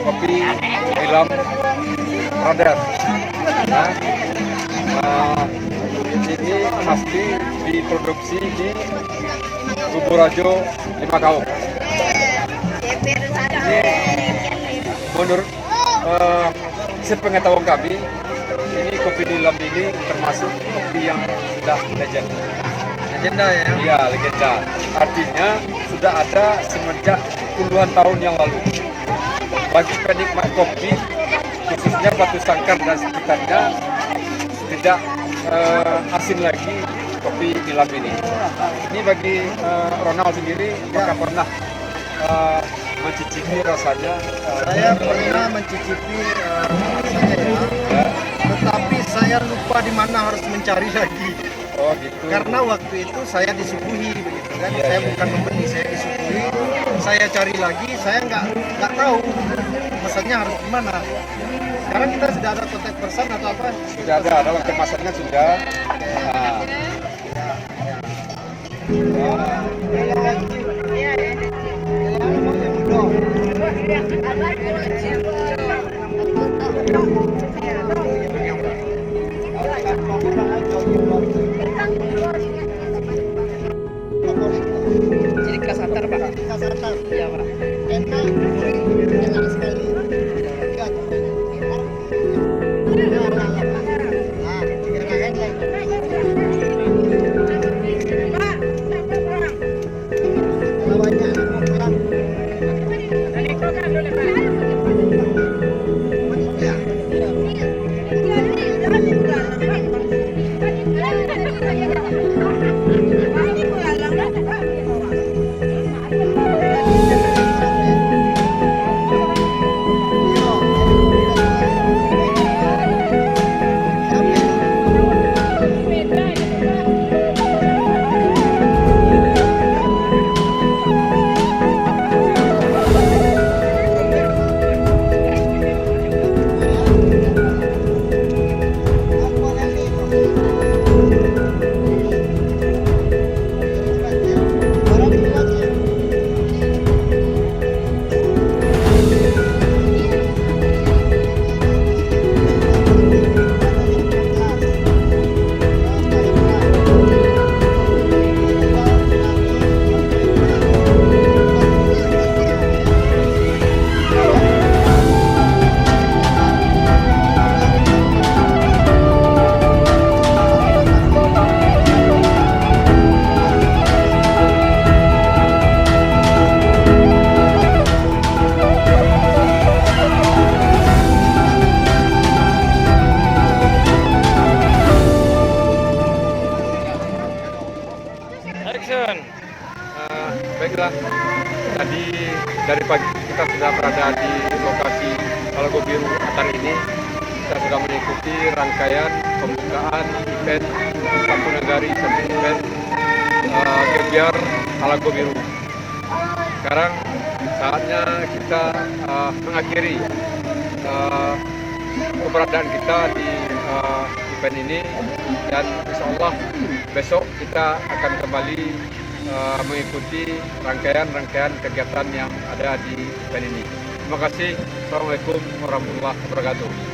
kopi Nilam Radar. Nah, ini pasti diproduksi di Buburajo 5 Kaum. Ini menurut sepengetahuan kami, ini kopi Nilam ini termasuk kopi yang sudah legend. Legenda ya? Iya, legenda. Artinya sudah ada semenjak puluhan tahun yang lalu. Bagi penikmat kopi, khususnya Batu Sangkar dan sekitarnya, tidak asing lagi kopi Nilam ini. Ini bagi Ronald sendiri, apakah pernah mencicipi rasanya? Saya pernah mencicipi rasanya ya, tetapi saya lupa di mana harus mencari lagi. Oh gitu. Karena waktu itu saya disuguhi begitu kan, Iya, saya iya. bukan membeli, saya disuguhi. Saya cari lagi, saya nggak tahu pesannya harus gimana. Sekarang kita sudah ada kontak person atau apa? Sudah ada dalam kemasannya sudah. Nah, Jadi kelas antar Pak? Kelas antar. Iya Pak. Enak, enak sekali. Action. Baiklah, tadi dari pagi kita sudah berada di lokasi Talago Biru Atar ini. Kita sudah mengikuti rangkaian pembukaan event Satu Negari satu event Gebiar Talago Biru. Sekarang saatnya kita mengakhiri keberadaan kita di event ini, dan insya Allah besok kita akan kembali mengikuti rangkaian kegiatan yang ada di event ini. Terima kasih. Assalamualaikum warahmatullahi wabarakatuh.